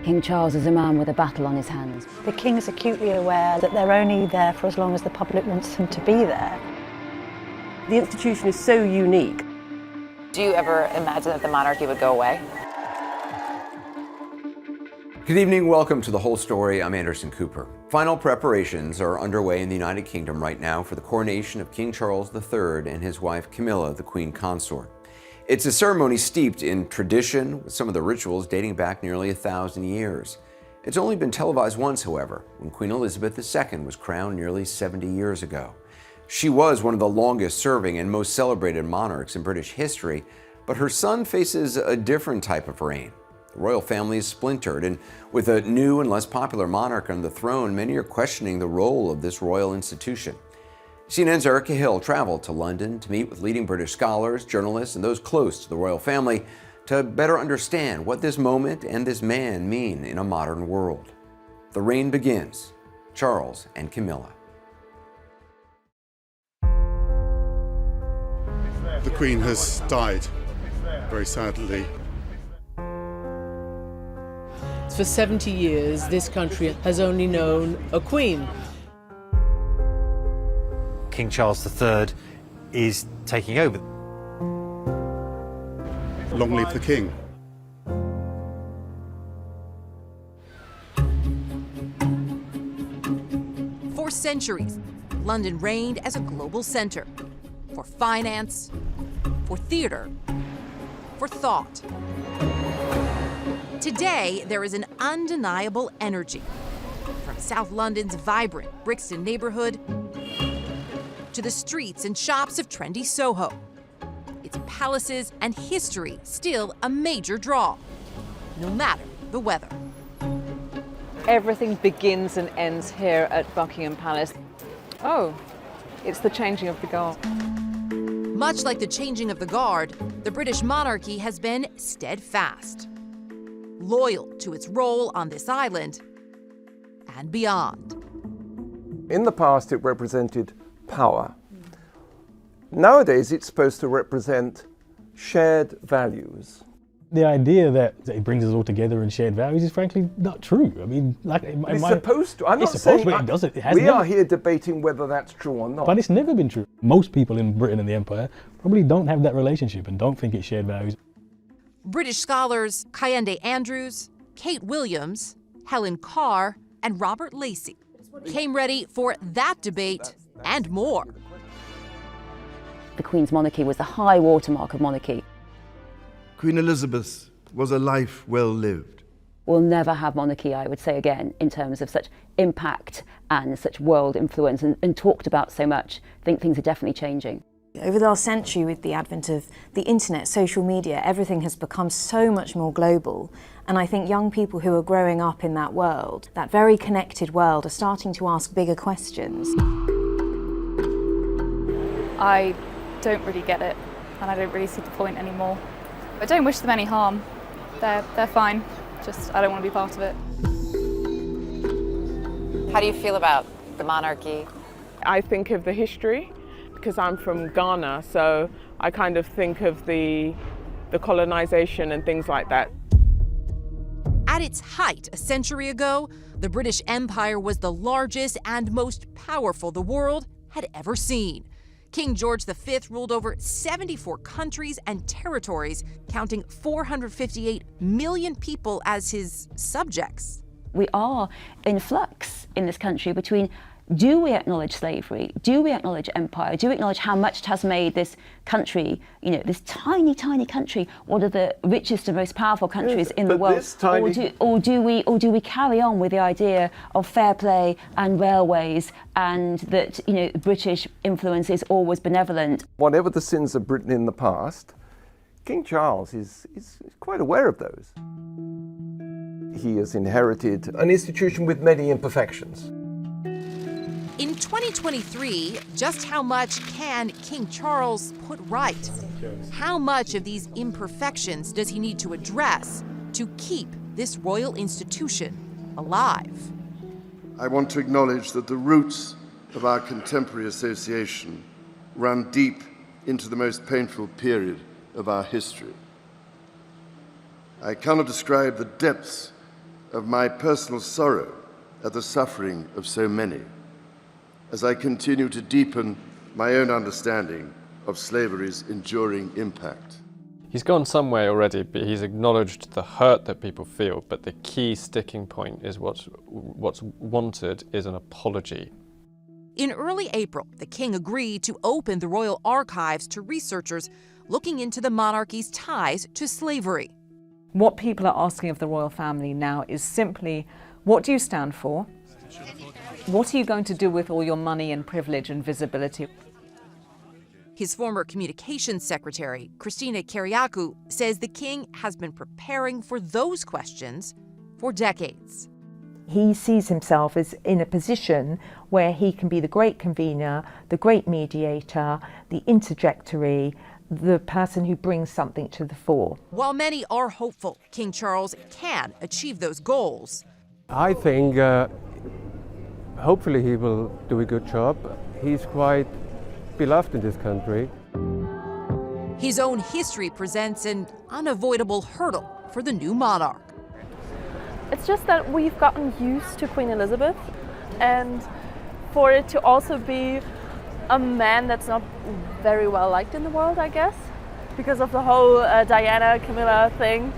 King Charles is a man with a battle on his hands. The King is acutely aware that they're only there for as long as the public wants them to be there. The institution is so unique. Do you ever imagine that the monarchy would go away? Good evening, welcome to The Whole Story. I'm Anderson Cooper. Final preparations are underway in the United Kingdom right now for the coronation of King Charles III and his wife Camilla, the Queen Consort. It's a ceremony steeped in tradition, with some of the rituals dating back nearly 1,000 years. It's only been televised once, however, when Queen Elizabeth II was crowned nearly 70 years ago. She was one of the longest serving and most celebrated monarchs in British history, but her son faces a different type of reign. The royal family is splintered, and with a new and less popular monarch on the throne, many are questioning the role of this royal institution. CNN's Erica Hill traveled to London to meet with leading British scholars, journalists, and those close to the royal family to better understand what this moment and this man mean in a modern world. The reign begins. Charles and Camilla. The Queen has died, very sadly. For 70 years, this country has only known a queen. King Charles III is taking over. Long live the King. For centuries, London reigned as a global center for finance, for theater, for thought. Today, there is an undeniable energy from South London's vibrant Brixton neighborhood to the streets and shops of trendy Soho. Its palaces and history still a major draw, no matter the weather. Everything begins and ends here at Buckingham Palace. Oh, it's the changing of the guard. Much like the changing of the guard, the British monarchy has been steadfast, loyal to its role on this island and beyond. In the past, it represented power. Nowadays, it's supposed to represent shared values. The idea that it brings us all together in shared values is frankly not true. I mean, like, it's supposed to. I'm not saying it doesn't. We are here debating whether that's true or not. But it's never been true. Most people in Britain and the Empire probably don't have that relationship and don't think it's shared values. British scholars Kayende Andrews, Kate Williams, Helen Carr, and Robert Lacey came ready for that debate and more. The Queen's monarchy was the high watermark of monarchy. Queen Elizabeth was a life well lived. We'll never have monarchy, I would say again, in terms of such impact and such world influence and talked about so much. I think things are definitely changing. Over the last century, with the advent of the internet, social media, everything has become so much more global. And I think young people who are growing up in that world, that very connected world, are starting to ask bigger questions. I don't really get it, and I don't really see the point anymore. I don't wish them any harm. They're fine. Just, I don't want to be part of it. How do you feel about the monarchy? I think of the history, because I'm from Ghana, so I kind of think of the colonization and things like that. At its height a century ago, the British Empire was the largest and most powerful the world had ever seen. King George V ruled over 74 countries and territories, counting 458 million people as his subjects. We are in flux in this country between, do we acknowledge slavery? Do we acknowledge empire? Do we acknowledge how much it has made this country, you know, this tiny, tiny country, one of the richest and most powerful countries in the world? Or do we carry on with the idea of fair play and railways and that, you know, British influence is always benevolent? Whatever the sins of Britain in the past, King Charles is quite aware of those. He has inherited an institution with many imperfections. In 2023, just how much can King Charles put right? How much of these imperfections does he need to address to keep this royal institution alive? I want to acknowledge that the roots of our contemporary association run deep into the most painful period of our history. I cannot describe the depths of my personal sorrow at the suffering of so many, as I continue to deepen my own understanding of slavery's enduring impact. He's gone some way already, but he's acknowledged the hurt that people feel, but the key sticking point is what's wanted is an apology. In early April, the king agreed to open the royal archives to researchers looking into the monarchy's ties to slavery. What people are asking of the royal family now is simply, what do you stand for? What are you going to do with all your money and privilege and visibility? His former communications secretary, Christina Kyriakou, says the king has been preparing for those questions for decades. He sees himself as in a position where he can be the great convener, the great mediator, the interjectory, the person who brings something to the fore. While many are hopeful King Charles can achieve those goals, I think hopefully he will do a good job. He's quite beloved in this country. his own history presents an unavoidable hurdle for the new monarch. It's just that we've gotten used to Queen Elizabeth, and for it to also be a man that's not very well liked in the world, I guess, because of the whole Diana, Camilla thing.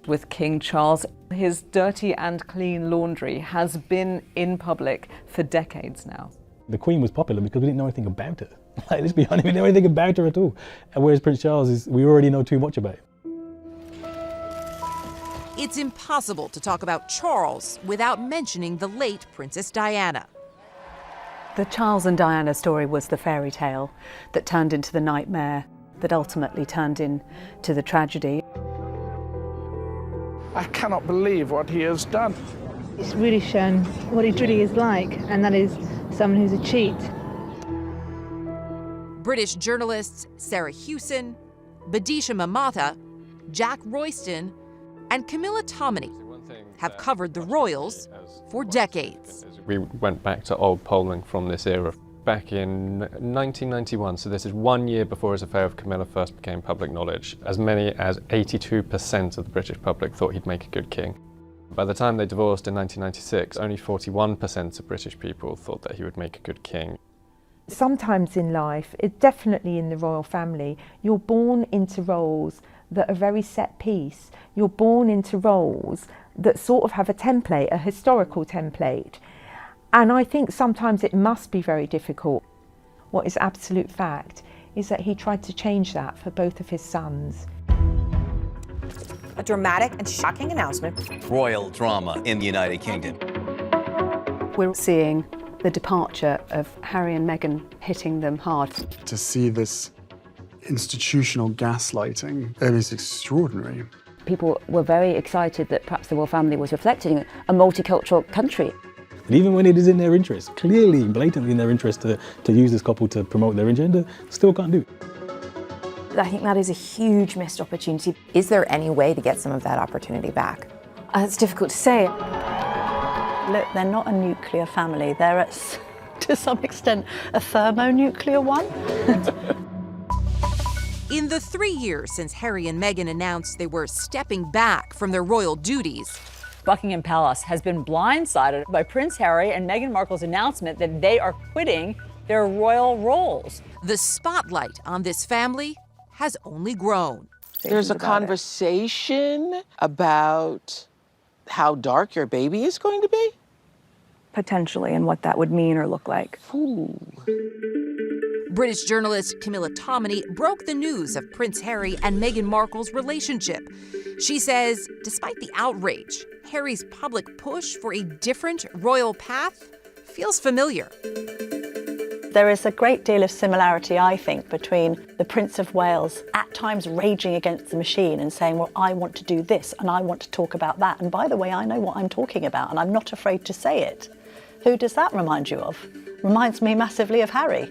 With King Charles, his dirty and clean laundry has been in public for decades now. The Queen was popular because we didn't know anything about her. Like, let's be honest, we didn't know anything about her at all. And whereas Prince Charles, we already know too much about him. It's impossible to talk about Charles without mentioning the late Princess Diana. The Charles and Diana story was the fairy tale that turned into the nightmare, that ultimately turned into the tragedy. I cannot believe what he has done. It's really shown what he truly is like, and that is someone who's a cheat. British journalists Sarah Hewson, Badisha Mamata, Jack Royston, and Camilla Tominey have covered the royals for decades. We went back to old polling from this era back in 1991, so this is 1 year before his affair with Camilla first became public knowledge. As many as 82% of the British public thought he'd make a good king. By the time they divorced in 1996, only 41% of British people thought that he would make a good king. Sometimes in life, definitely in the royal family, you're born into roles that are very set piece. You're born into roles that sort of have a template, a historical template. And I think sometimes it must be very difficult. What is absolute fact is that he tried to change that for both of his sons. A dramatic and shocking announcement. Royal drama in the United Kingdom. We're seeing the departure of Harry and Meghan hitting them hard. To see this institutional gaslighting, it is extraordinary. People were very excited that perhaps the royal family was reflecting a multicultural country. And even when it is in their interest, clearly, blatantly in their interest to use this couple to promote their agenda, still can't do it. I think that is a huge missed opportunity. Is there any way to get some of that opportunity back? It's difficult to say. Look, they're not a nuclear family. They're, to some extent, a thermonuclear one. In the 3 years since Harry and Meghan announced they were stepping back from their royal duties, Buckingham Palace has been blindsided by Prince Harry and Meghan Markle's announcement that they are quitting their royal roles. The spotlight on this family has only grown. There's a conversation about how dark your baby is going to be? Potentially, and what that would mean or look like. Ooh. British journalist Camilla Tominey broke the news of Prince Harry and Meghan Markle's relationship. She says, despite the outrage, Harry's public push for a different royal path feels familiar. There is a great deal of similarity, I think, between the Prince of Wales at times raging against the machine and saying, well, I want to do this and I want to talk about that. And by the way, I know what I'm talking about and I'm not afraid to say it. Who does that remind you of? Reminds me massively of Harry.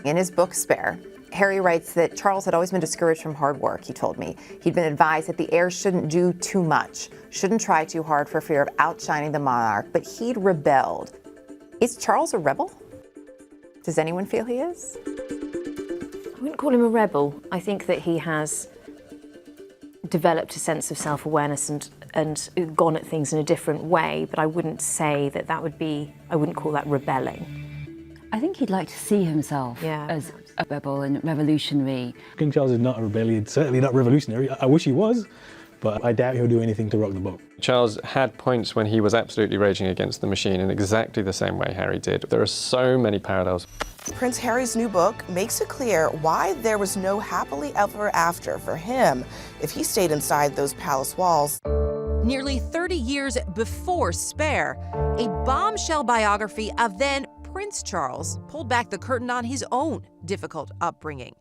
In his book, Spare, Harry writes that Charles had always been discouraged from hard work, he told me. He'd been advised that the heirs shouldn't do too much, shouldn't try too hard for fear of outshining the monarch, but he'd rebelled. Is Charles a rebel? Does anyone feel he is? I wouldn't call him a rebel. I think that he has developed a sense of self-awareness and gone at things in a different way, but I wouldn't say that I wouldn't call that rebelling. I think he'd like to see himself as a rebel and revolutionary. King Charles is not a rebellion, certainly not revolutionary. I wish he was, but I doubt he'll do anything to rock the boat. Charles had points when he was absolutely raging against the machine in exactly the same way Harry did. There are so many parallels. Prince Harry's new book makes it clear why there was no happily ever after for him if he stayed inside those palace walls. Nearly 30 years before Spare, a bombshell biography of then Prince Charles pulled back the curtain on his own difficult upbringing.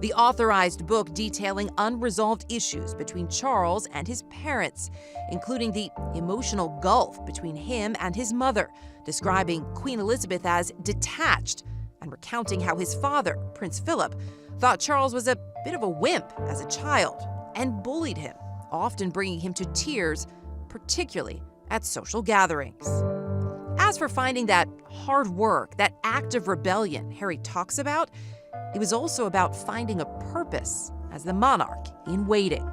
The authorized book detailing unresolved issues between Charles and his parents, including the emotional gulf between him and his mother, describing Queen Elizabeth as detached and recounting how his father, Prince Philip, thought Charles was a bit of a wimp as a child and bullied him, often bringing him to tears, particularly at social gatherings. As for finding that hard work, that act of rebellion Harry talks about, it was also about finding a purpose as the monarch in waiting.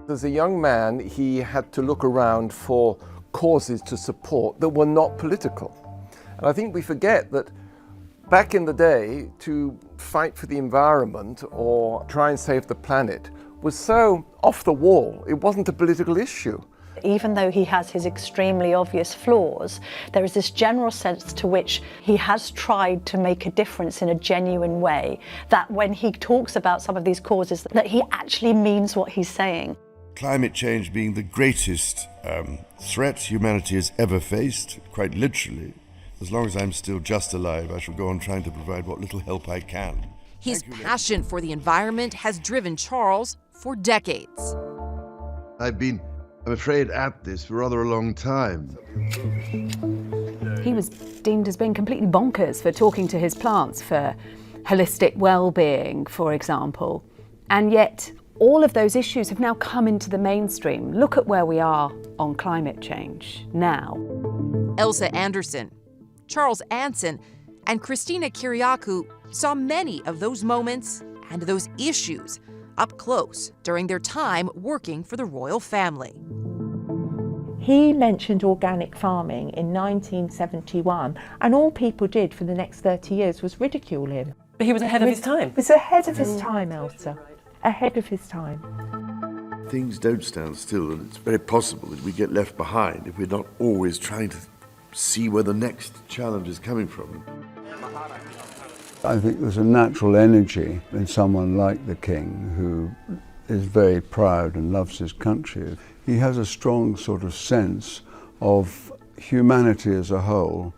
As a young man, he had to look around for causes to support that were not political. And I think we forget that back in the day, to fight for the environment or try and save the planet was so off the wall. It wasn't a political issue. Even though he has his extremely obvious flaws, there is this general sense to which he has tried to make a difference in a genuine way, that when he talks about some of these causes, that he actually means what he's saying. Climate change being the greatest threat humanity has ever faced, quite literally. As long as I'm still just alive, I shall go on trying to provide what little help I can. His passion for the environment has driven Charles for decades. I've been, I'm afraid, at this for rather a long time. He was deemed as being completely bonkers for talking to his plants for holistic well-being, for example. And yet, all of those issues have now come into the mainstream. Look at where we are on climate change now. Elsa Anderson, Charles Anson, and Christina Kyriakou saw many of those moments and those issues up close during their time working for the royal family. He mentioned organic farming in 1971, and all people did for the next 30 years was ridicule him. But he was ahead of his time. He was ahead of his time, Elsa. Ahead of his time. Things don't stand still, and it's very possible that we get left behind if we're not always trying to see where the next challenge is coming from. I think there's a natural energy in someone like the King who is very proud and loves his country. He has a strong sort of sense of humanity as a whole.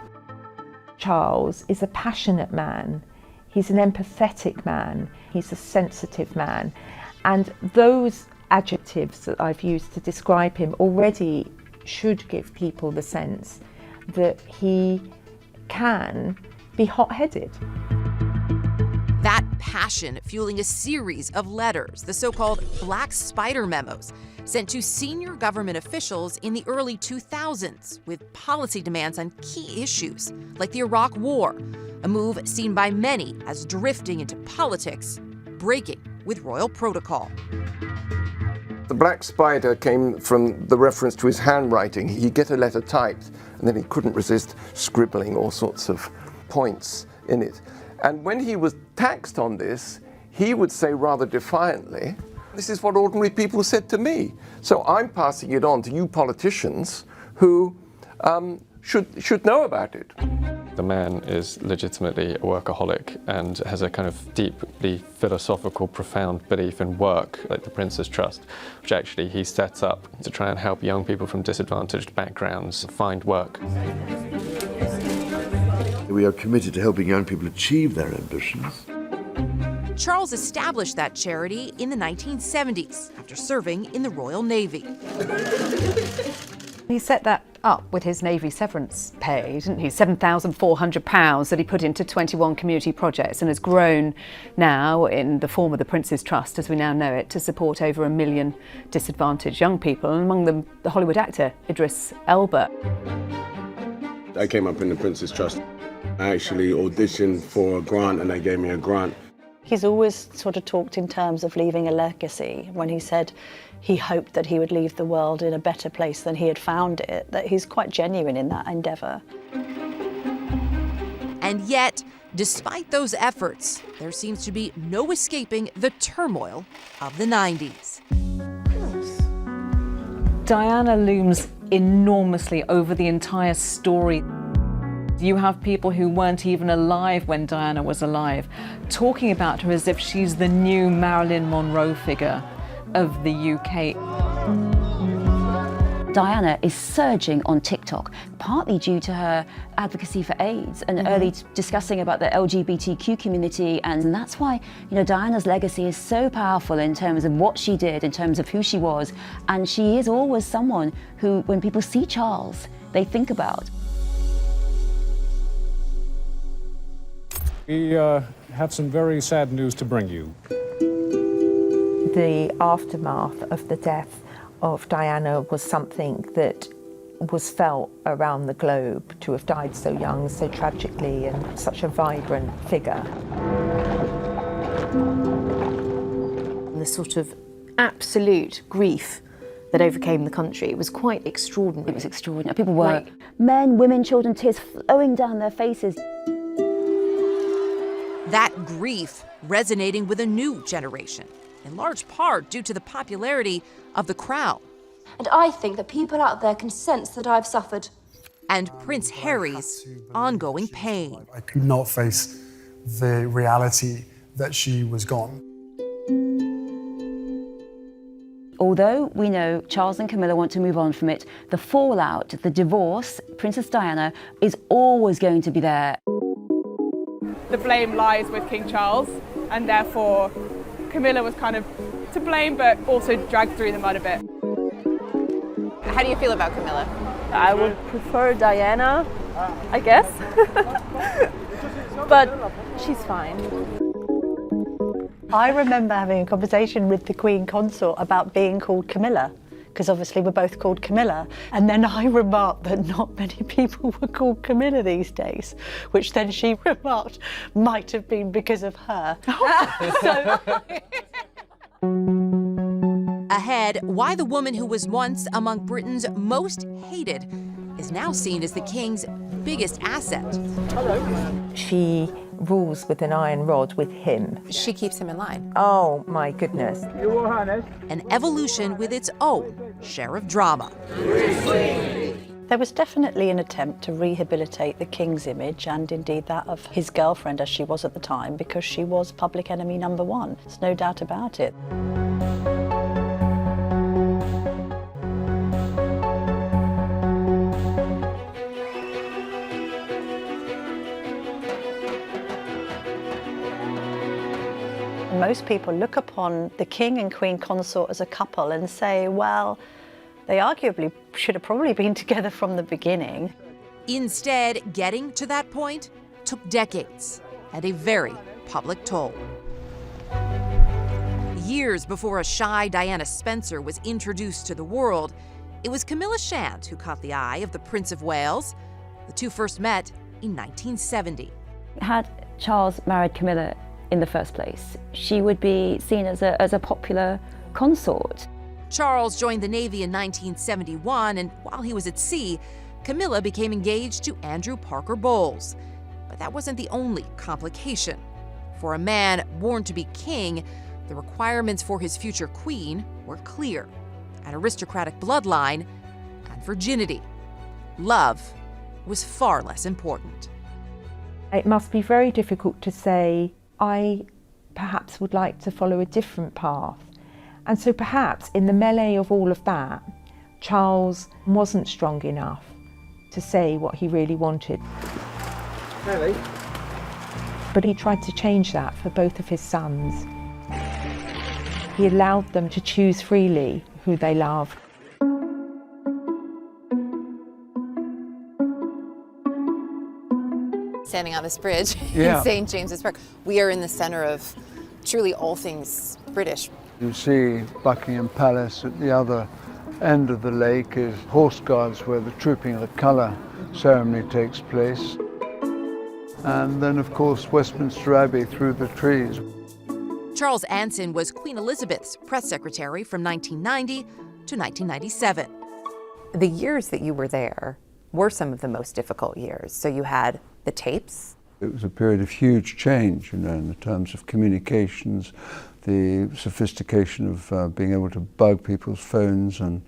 Charles is a passionate man. He's an empathetic man. He's a sensitive man. And those adjectives that I've used to describe him already should give people the sense that he can be hot-headed. That passion fueling a series of letters, the so-called Black Spider memos, sent to senior government officials in the early 2000s with policy demands on key issues like the Iraq War, a move seen by many as drifting into politics, breaking with royal protocol. The Black Spider came from the reference to his handwriting. He'd get a letter typed, and then he couldn't resist scribbling all sorts of points in it. And when he was taxed on this, he would say rather defiantly, "This is what ordinary people said to me. So I'm passing it on to you politicians who should know about it." The man is legitimately a workaholic and has a kind of deeply philosophical, profound belief in work, like the Prince's Trust, which actually he sets up to try and help young people from disadvantaged backgrounds find work. We are committed to helping young people achieve their ambitions. Charles established that charity in the 1970s after serving in the Royal Navy. He set that up with his Navy severance pay, didn't he? £7,400 that he put into 21 community projects and has grown now in the form of the Prince's Trust, as we now know it, to support over 1 million disadvantaged young people, and among them the Hollywood actor Idris Elba. I came up in the Prince's Trust. I actually auditioned for a grant and they gave me a grant. He's always sort of talked in terms of leaving a legacy. When he said he hoped that he would leave the world in a better place than he had found it, that he's quite genuine in that endeavour. And yet, despite those efforts, there seems to be no escaping the turmoil of the 90s. Diana looms enormously over the entire story. You have people who weren't even alive when Diana was alive, talking about her as if she's the new Marilyn Monroe figure of the UK. Diana is surging on TikTok, partly due to her advocacy for AIDS and early discussing about the LGBTQ community, and that's why, you know, Diana's legacy is so powerful in terms of what she did, in terms of who she was, and she is always someone who, when people see Charles, they think about. We have some very sad news to bring you. The aftermath of the death of Diana was something that was felt around the globe, to have died so young, so tragically, and such a vibrant figure. And the sort of absolute grief that overcame the country, it was quite extraordinary. It was extraordinary. People were, men, women, children, tears flowing down their faces. That grief resonating with a new generation, in large part due to the popularity of The Crown. And I think that people out there can sense that I've suffered. And Prince Harry's ongoing pain. I could not face the reality that she was gone. Although we know Charles and Camilla want to move on from it, the fallout, the divorce, Princess Diana is always going to be there. The blame lies with King Charles, and therefore Camilla was kind of to blame, but also dragged through the mud a bit. How do you feel about Camilla? I would prefer Diana, I guess, but she's fine. I remember having a conversation with the Queen Consort about being called Camilla, because obviously we're both called Camilla. And then I remarked that not many people were called Camilla these days, which then she remarked might have been because of her. Ahead, why the woman who was once among Britain's most hated is now seen as the king's biggest asset. She rules with an iron rod with him. She keeps him in line. Oh my goodness. An evolution with its own share of drama. There was definitely an attempt to rehabilitate the king's image, and indeed that of his girlfriend as she was at the time, because she was public enemy number one. There's no doubt about it. Most people look upon the King and Queen Consort as a couple and say, well, they arguably should have probably been together from the beginning. Instead, getting to that point took decades and a very public toll. Years before a shy Diana Spencer was introduced to the world, it was Camilla Shand who caught the eye of the Prince of Wales. The two first met in 1970. Had Charles married Camilla in the first place, she would be seen as a popular consort. Charles joined the Navy in 1971, and while he was at sea, Camilla became engaged to Andrew Parker Bowles. But that wasn't the only complication. For a man born to be king, the requirements for his future queen were clear: an aristocratic bloodline and virginity. Love was far less important. It must be very difficult to say, I perhaps would like to follow a different path. And so perhaps in the melee of all of that, Charles wasn't strong enough to say what he really wanted. Really? But he tried to change that for both of his sons. He allowed them to choose freely who they loved. Standing on this bridge Yeah. in St. James's Park, we are in the center of truly all things British. You see Buckingham Palace. At the other end of the lake is Horse Guards, where the Trooping of the Colour ceremony takes place. And then, of course, Westminster Abbey through the trees. Charles Anson was Queen Elizabeth's press secretary from 1990 to 1997. The years that you were there were some of the most difficult years. So you had the tapes. It was a period of huge change, you know, in the terms of communications, the sophistication of being able to bug people's phones and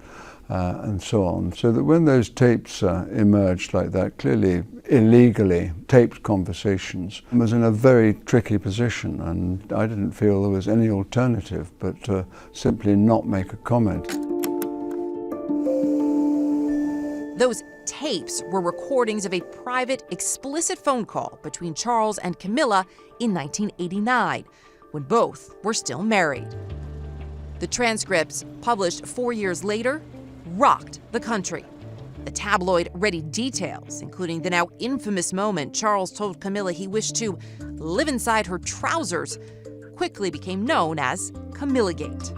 so on. So that when those tapes emerged like that, clearly illegally taped conversations, I was in a very tricky position, and I didn't feel there was any alternative but to simply not make a comment. Those tapes were recordings of a private, explicit phone call between Charles and Camilla in 1989, when both were still married. The transcripts, published 4 years later, rocked the country. The tabloid ready details, including the now infamous moment Charles told Camilla he wished to live inside her trousers, quickly became known as Camillagate.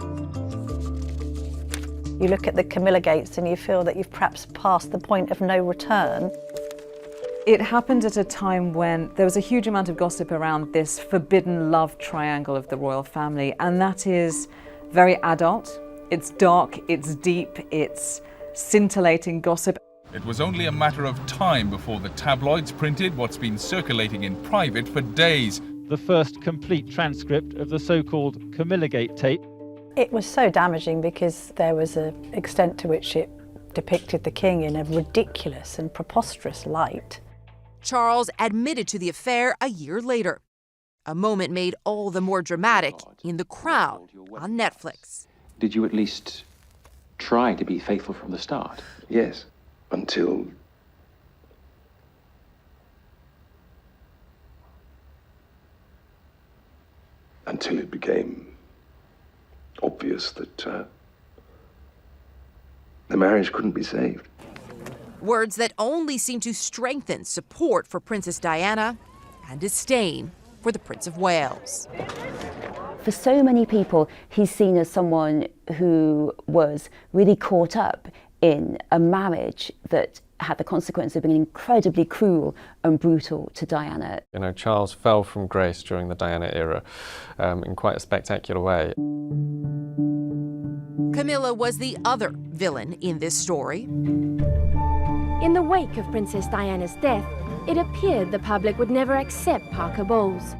You look at the Camilla Gates and you feel that you've perhaps passed the point of no return. It happened at a time when there was a huge amount of gossip around this forbidden love triangle of the royal family, and that is very adult, it's dark, it's deep, it's scintillating gossip. It was only a matter of time before the tabloids printed what's been circulating in private for days. The first complete transcript of the so-called Camillagate tape. It was so damaging because there was an extent to which it depicted the king in a ridiculous and preposterous light. Charles admitted to the affair a year later, a moment made all the more dramatic in The Crown on Netflix. Did you at least try to be faithful from the start? Yes, until it became obvious that the marriage couldn't be saved. Words that only seem to strengthen support for Princess Diana and disdain for the Prince of Wales. For so many people, he's seen as someone who was really caught up in a marriage that had the consequence of being incredibly cruel and brutal to Diana. You know, Charles fell from grace during the Diana era in quite a spectacular way. Camilla was the other villain in this story. In the wake of Princess Diana's death, it appeared the public would never accept Parker Bowles.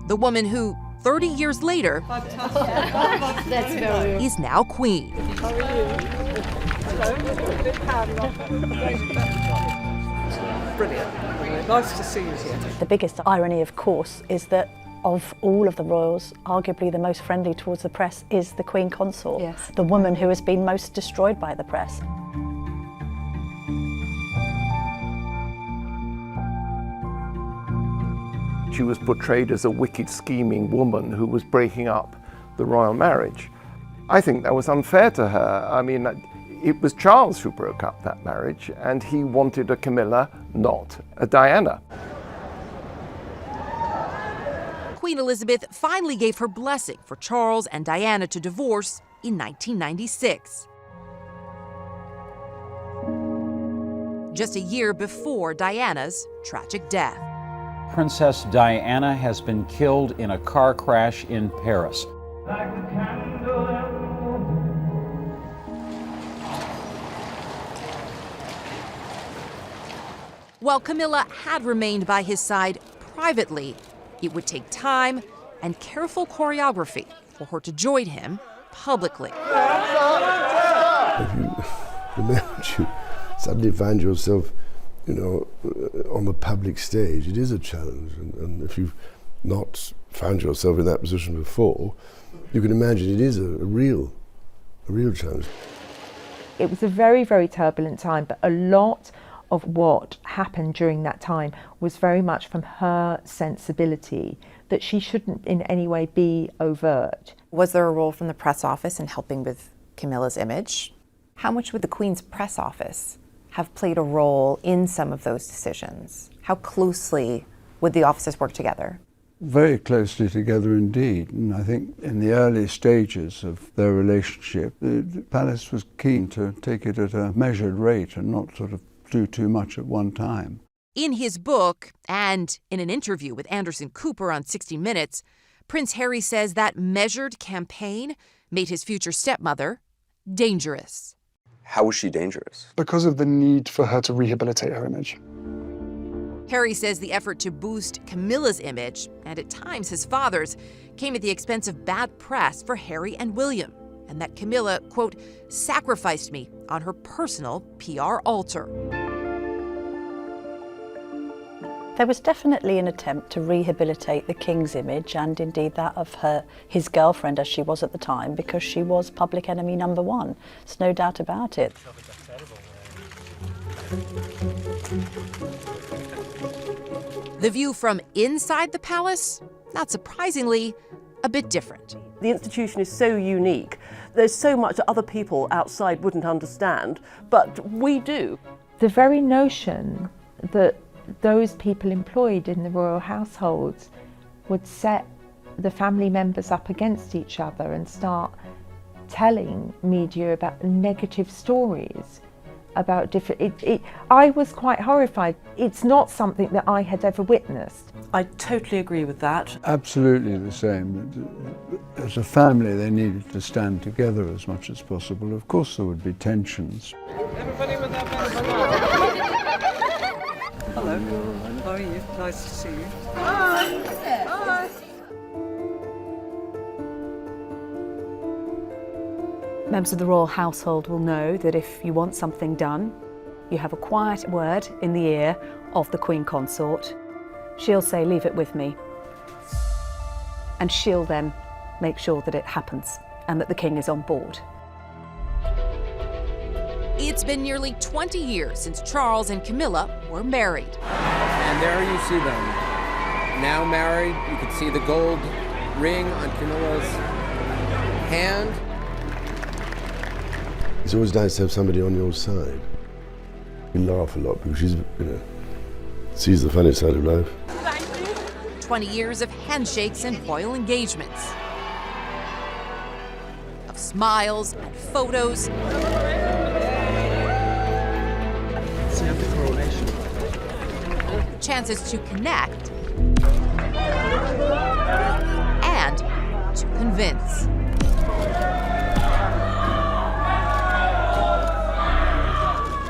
The woman who, 30 years later, is now queen. Brilliant. Nice to see you here. The biggest irony, of course, is that of all of the royals, arguably the most friendly towards the press is the Queen Consort, yes. The woman who has been most destroyed by the press. She was portrayed as a wicked, scheming woman who was breaking up the royal marriage. I think that was unfair to her. I mean, it was Charles who broke up that marriage, and he wanted a Camilla, not a Diana. Queen Elizabeth finally gave her blessing for Charles and Diana to divorce in 1996. Just a year before Diana's tragic death. Princess Diana has been killed in a car crash in Paris. While Camilla had remained by his side privately, it would take time and careful choreography for her to join him publicly. If you suddenly find yourself, you know, on the public stage, it is a challenge. And if you've not found yourself in that position before, you can imagine it is a real challenge. It was a very, very turbulent time, but a lot of what happened during that time was very much from her sensibility, that she shouldn't in any way be overt. Was there a role from the press office in helping with Camilla's image? How much would the Queen's press office have played a role in some of those decisions? How closely would the offices work together? Very closely together indeed, and I think in the early stages of their relationship, the palace was keen to take it at a measured rate and not sort of do too much at one time. In his book and in an interview with Anderson Cooper on 60 Minutes, Prince Harry says that measured campaign made his future stepmother dangerous. How was she dangerous? Because of the need for her to rehabilitate her image. Harry says the effort to boost Camilla's image, and at times his father's, came at the expense of bad press for Harry and William, and that Camilla, quote, sacrificed me on her personal PR altar. There was definitely an attempt to rehabilitate the King's image, and indeed that of his girlfriend, as she was at the time, because she was public enemy number one. There's no doubt about it. The view from inside the palace, not surprisingly, a bit different. The institution is so unique. There's so much that other people outside wouldn't understand, but we do. The very notion that those people employed in the royal households would set the family members up against each other and start telling media about negative stories about different... I was quite horrified. It's not something that I had ever witnessed. I totally agree with that. Absolutely the same. As a family, they needed to stand together as much as possible. Of course, there would be tensions. Everybody with their Hello. How are you? Nice to see you. Hi. Hi. Members of the royal household will know that if you want something done, you have a quiet word in the ear of the Queen Consort. She'll say, leave it with me. And she'll then make sure that it happens and that the King is on board. It's been nearly 20 years since Charles and Camilla were married. And there you see them, now married. You can see the gold ring on Camilla's hand. It's always nice to have somebody on your side. We laugh a lot because she's, sees the funny side of life. 20 years of handshakes and royal engagements, of smiles and photos, chances to connect and to convince.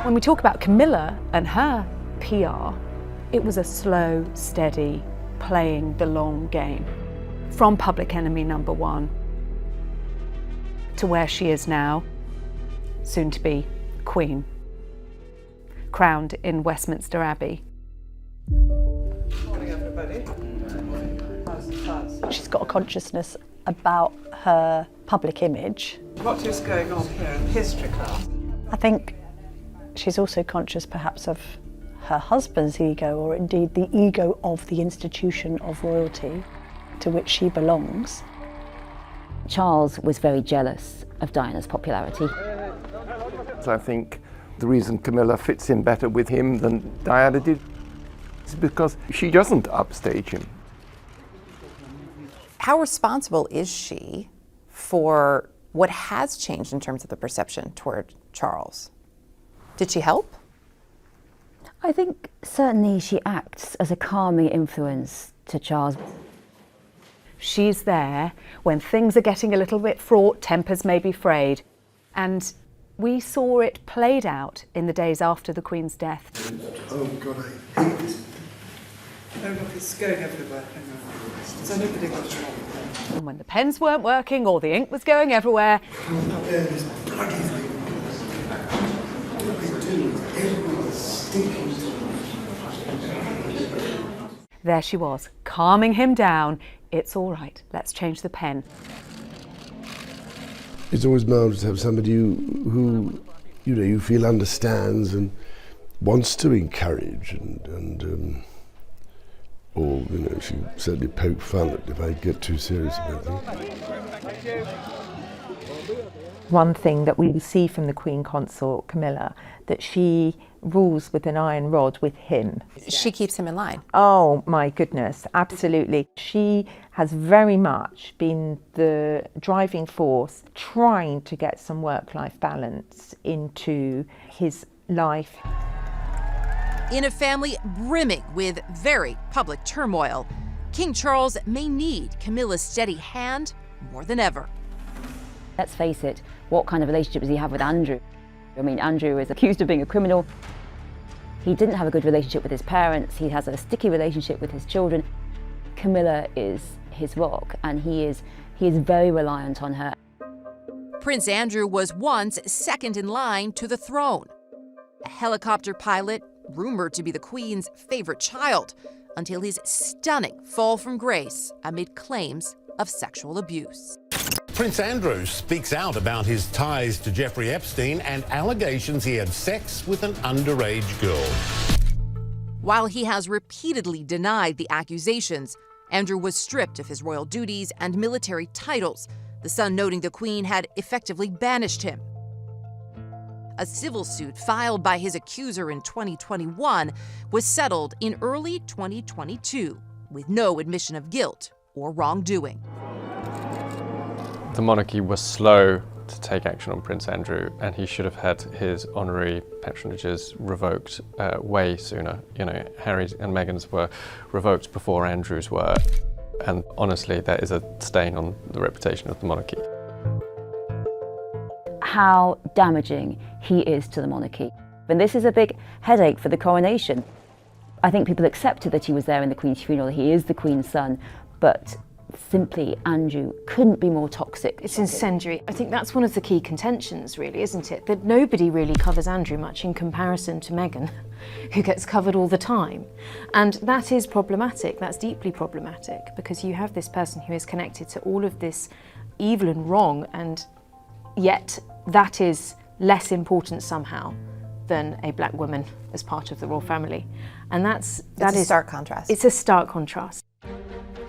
When we talk about Camilla and her PR, it was a slow, steady, playing the long game. From public enemy number one to where she is now, soon to be Queen, crowned in Westminster Abbey. Morning, everybody. She's got a consciousness about her public image. What is going on here in history class? I think she's also conscious perhaps of her husband's ego, or indeed the ego of the institution of royalty to which she belongs. Charles was very jealous of Diana's popularity. I think the reason Camilla fits in better with him than Diana did is because she doesn't upstage him. How responsible is she for what has changed in terms of the perception toward Charles? Did she help? I think certainly she acts as a calming influence to Charles. She's there when things are getting a little bit fraught, tempers may be frayed. And we saw it played out in the days after the Queen's death. Oh God, I hate this. Oh look, it's going everywhere. Hang on. Has anybody got it? And when the pens weren't working or the ink was going everywhere, there she was, calming him down. It's all right, let's change the pen. It's always marvelous to have somebody who you feel understands and wants to encourage or she certainly poke fun at if I get too serious about things. One thing that we see from the Queen Consort, Camilla, that she rules with an iron rod with him. She keeps him in line. Oh my goodness, absolutely. She has very much been the driving force trying to get some work-life balance into his life. In a family brimming with very public turmoil, King Charles may need Camilla's steady hand more than ever. Let's face it, what kind of relationship does he have with Andrew? I mean, Andrew is accused of being a criminal. He didn't have a good relationship with his parents. He has a sticky relationship with his children. Camilla is his rock, and he is very reliant on her. Prince Andrew was once second in line to the throne. A helicopter pilot, rumored to be the Queen's favorite child, until his stunning fall from grace amid claims of sexual abuse. Prince Andrew speaks out about his ties to Jeffrey Epstein and allegations he had sex with an underage girl. While he has repeatedly denied the accusations, Andrew was stripped of his royal duties and military titles, the Sun noting the Queen had effectively banished him. A civil suit filed by his accuser in 2021 was settled in early 2022, with no admission of guilt or wrongdoing. The monarchy was slow to take action on Prince Andrew, and he should have had his honorary patronages revoked way sooner. You know, Harry's and Meghan's were revoked before Andrew's were, and honestly, that is a stain on the reputation of the monarchy. How damaging he is to the monarchy. And this is a big headache for the coronation. I think people accepted that he was there in the Queen's funeral. He is the Queen's son, but simply Andrew couldn't be more toxic. It's incendiary. I think that's one of the key contentions, really, isn't it? That nobody really covers Andrew much in comparison to Meghan, who gets covered all the time. And that is problematic. That's deeply problematic, because you have this person who is connected to all of this evil and wrong, and yet that is less important somehow than a black woman as part of the royal family. And that is a stark contrast. It's a stark contrast.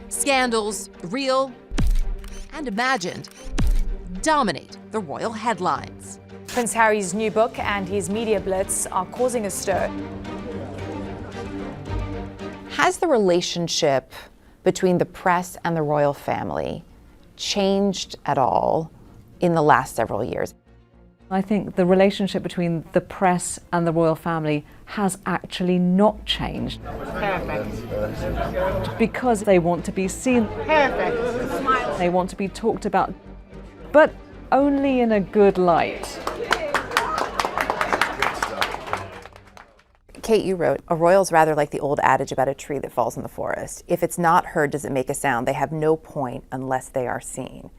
Scandals, real and imagined, dominate the royal headlines. Prince Harry's new book and his media blitz are causing a stir. Has the relationship between the press and the royal family changed at all in the last several years? I think the relationship between the press and the royal family has actually not changed. Perfect. Because they want to be seen. Perfect. Smile. They want to be talked about, but only in a good light. Kate, you wrote, a royal's rather like the old adage about a tree that falls in the forest. If it's not heard, does it make a sound? They have no point unless they are seen.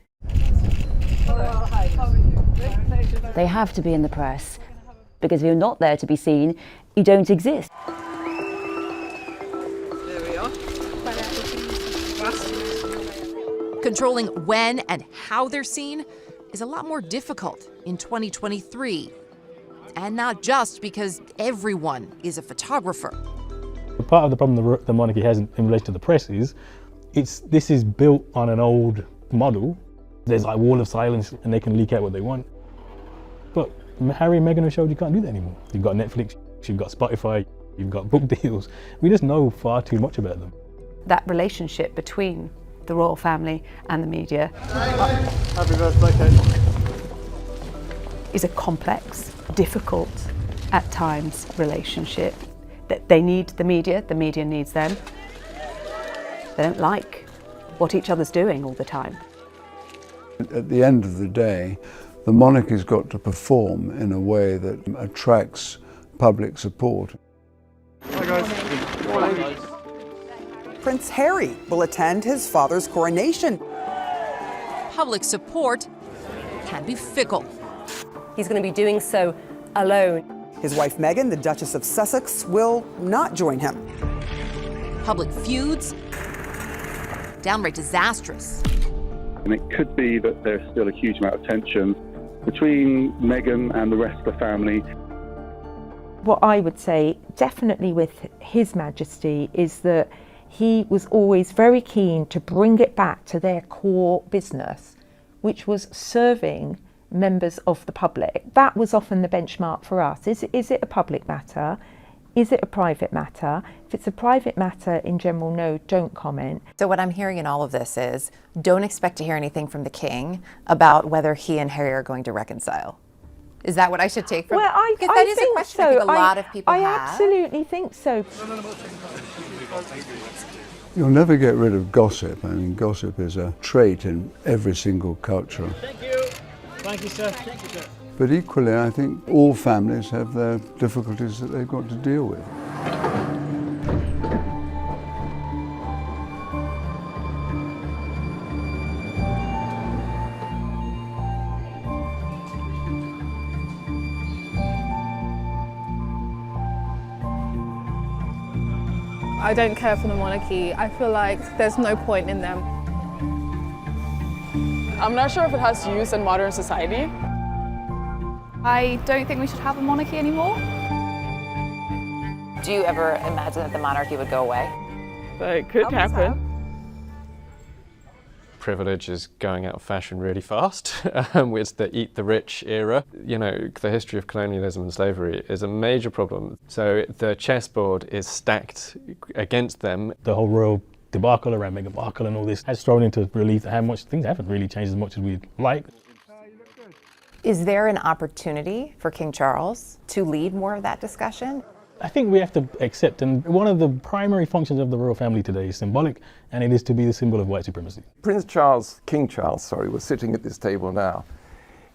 They have to be in the press, because if you're not there to be seen, you don't exist. There we are. Controlling when and how they're seen is a lot more difficult in 2023. And not just because everyone is a photographer. Part of the problem the monarchy has in relation to the press is, this is built on an old model. There's like wall of silence and they can leak out what they want. But Harry and Meghan have showed you can't do that anymore. You've got Netflix, you've got Spotify, you've got book deals. We just know far too much about them. That relationship between the royal family and the media Happy birthday, Kate. is a complex, difficult, at times, relationship. That they need the media needs them. They don't like what each other's doing all the time. At the end of the day, the monarchy's got to perform in a way that attracts public support. Hi guys. Morning. Prince Harry will attend his father's coronation. Public support can be fickle. He's going to be doing so alone. His wife Meghan, the Duchess of Sussex, will not join him. Public feuds, downright disastrous. And it could be that there's still a huge amount of tension between Meghan and the rest of the family. What I would say, definitely with His Majesty, is that he was always very keen to bring it back to their core business, which was serving members of the public. That was often the benchmark for us. Is it a public matter? Is it a private matter? If it's a private matter, in general, no, don't comment. So what I'm hearing in all of this is, don't expect to hear anything from the king about whether he and Harry are going to reconcile. Is that what I should take from it? Well, because that is a question I think a lot of people have. I absolutely think so. You'll never get rid of gossip. I mean, gossip is a trait in every single culture. Thank you. Thank you, sir. Thank you, sir. But equally, I think all families have their difficulties that they've got to deal with. I don't care for the monarchy. I feel like there's no point in them. I'm not sure if it has use in modern society. I don't think we should have a monarchy anymore. Do you ever imagine that the monarchy would go away? It could happen. Privilege is going out of fashion really fast. It's the eat the rich era. You know, the history of colonialism and slavery is a major problem. So the chessboard is stacked against them. The whole royal debacle around Meghan Markle and all this has thrown into relief how much things haven't really changed as much as we'd like. Is there an opportunity for King Charles to lead more of that discussion? I think we have to accept, and one of the primary functions of the royal family today is symbolic, and it is to be the symbol of white supremacy. King Charles, was sitting at this table now.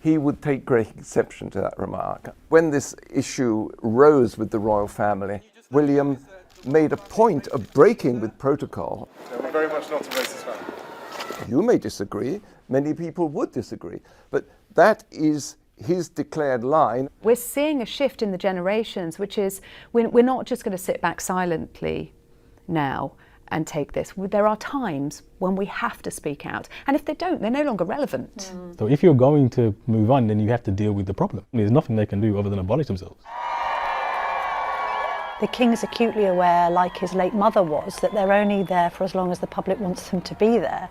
He would take great exception to that remark. When this issue rose with the royal family, William made a point of breaking with protocol. We're very much not a racist family. You may disagree, many people would disagree, but that is his declared line. We're seeing a shift in the generations, which is we're not just going to sit back silently now and take this. There are times when we have to speak out, and if they don't, they're no longer relevant. So if you're going to move on, then you have to deal with the problem. There's nothing they can do other than abolish themselves. The king's acutely aware, like his late mother was, that they're only there for as long as the public wants them to be there.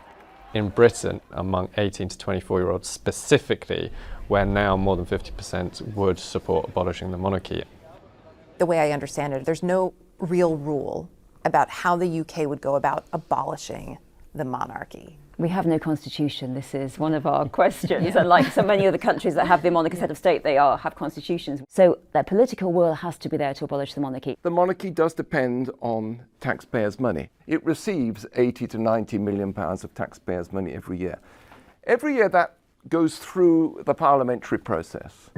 In Britain, among 18 to 24-year-olds specifically, where now more than 50% would support abolishing the monarchy. The way I understand it, there's no real rule about how the UK would go about abolishing the monarchy. We have no constitution. This is one of our questions. And like so many other countries that have the monarchy set of state, they have constitutions. So their political will has to be there to abolish the monarchy. The monarchy does depend on taxpayers' money. It receives 80 to 90 million pounds of taxpayers' money every year. Every year that goes through the parliamentary process.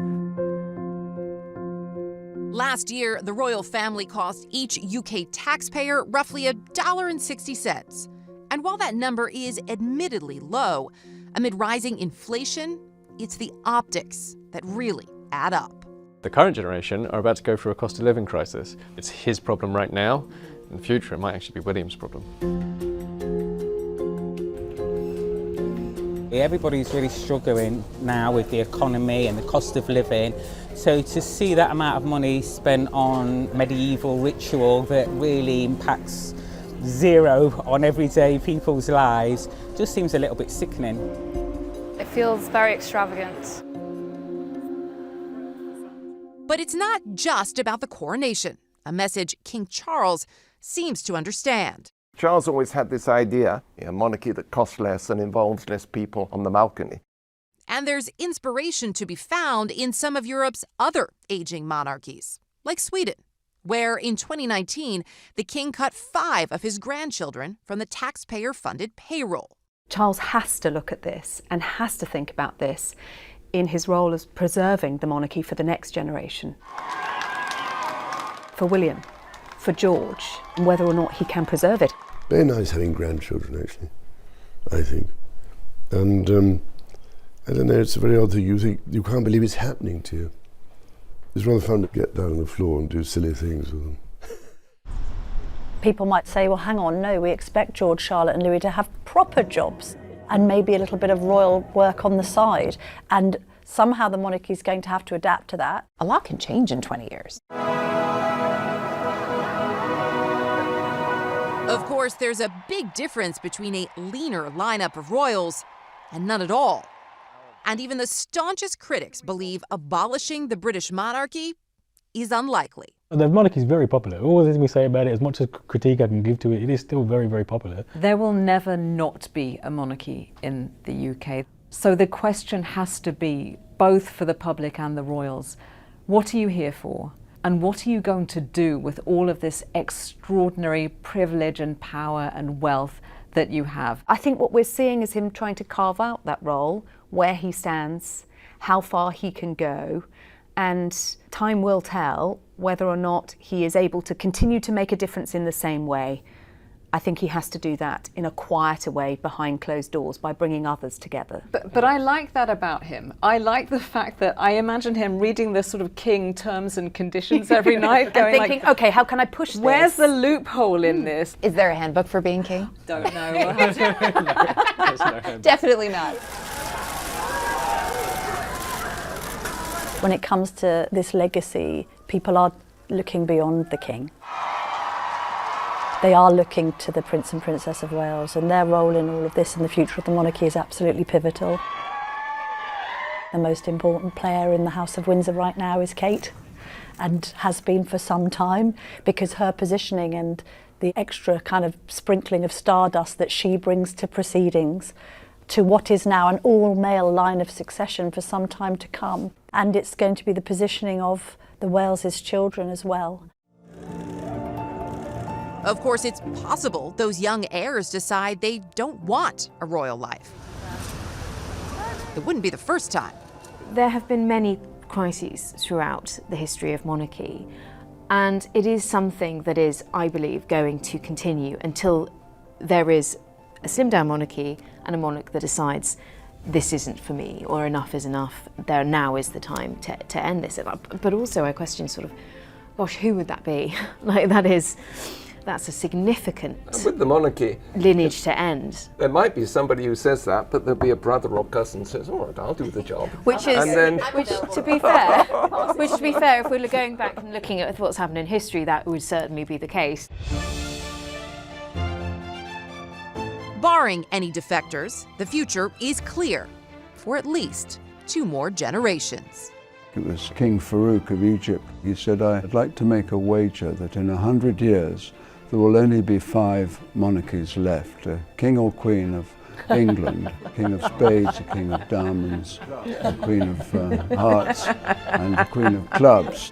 Last year, the royal family cost each UK taxpayer roughly $1.60. And while that number is admittedly low, amid rising inflation, it's the optics that really add up. The current generation are about to go through a cost of living crisis. It's his problem right now. In the future, it might actually be William's problem. Everybody's really struggling now with the economy and the cost of living. So to see that amount of money spent on medieval ritual that really impacts zero on everyday people's lives just seems a little bit sickening. It feels very extravagant. But it's not just about the coronation, a message King Charles seems to understand. Charles always had this idea, a monarchy that costs less and involves less people on the balcony. And there's inspiration to be found in some of Europe's other aging monarchies, like Sweden, where in 2019, the king cut 5 of his grandchildren from the taxpayer-funded payroll. Charles has to look at this and has to think about this in his role as preserving the monarchy for the next generation. For William, for George, and whether or not he can preserve it. Very nice having grandchildren, actually, I think. And I don't know, it's a very odd thing. You think, you can't believe it's happening to you. It's rather fun to get down on the floor and do silly things with them. People might say, well, hang on, no, we expect George, Charlotte and Louis to have proper jobs and maybe a little bit of royal work on the side. And somehow the monarchy is going to have to adapt to that. A lot can change in 20 years. Of course, there's a big difference between a leaner lineup of royals and none at all. And even the staunchest critics believe abolishing the British monarchy is unlikely. The monarchy is very popular. All the things we say about it, as much as critique I can give to it, it is still very, very popular. There will never not be a monarchy in the UK. So the question has to be, both for the public and the royals, what are you here for? And what are you going to do with all of this extraordinary privilege and power and wealth that you have? I think what we're seeing is him trying to carve out that role, where he stands, how far he can go, and time will tell whether or not he is able to continue to make a difference in the same way. I think he has to do that in a quieter way behind closed doors by bringing others together. But I like that about him. I like the fact that I imagine him reading the sort of King terms and conditions every night, going thinking, like, okay, how can I push this? Where's the loophole in this? Is there a handbook for being king? Don't know. Definitely not. When it comes to this legacy, people are looking beyond the king. They are looking to the Prince and Princess of Wales, and their role in all of this and the future of the monarchy is absolutely pivotal. The most important player in the House of Windsor right now is Kate, and has been for some time, because her positioning and the extra kind of sprinkling of stardust that she brings to proceedings, to what is now an all-male line of succession for some time to come. And it's going to be the positioning of the Wales's children as well. Of course, it's possible those young heirs decide they don't want a royal life. It wouldn't be the first time. There have been many crises throughout the history of monarchy, and it is something that is, I believe, going to continue until there is a slimmed-down monarchy and a monarch that decides this isn't for me, or enough is enough, there now is the time to end this. But also I question sort of, gosh, who would that be? Like that's a significant with the monarchy lineage to end. There might be somebody who says that, but there'll be a brother or cousin who says, all right, I'll do the job. Which to be fair, if we're going back and looking at what's happened in history, that would certainly be the case. Barring any defectors, the future is clear for at least 2 more generations. It was King Farouk of Egypt. He said, I'd like to make a wager that in 100 years there will only be 5 monarchies left, a king or queen of England, a king of spades, a king of diamonds, a queen of hearts, and a queen of clubs.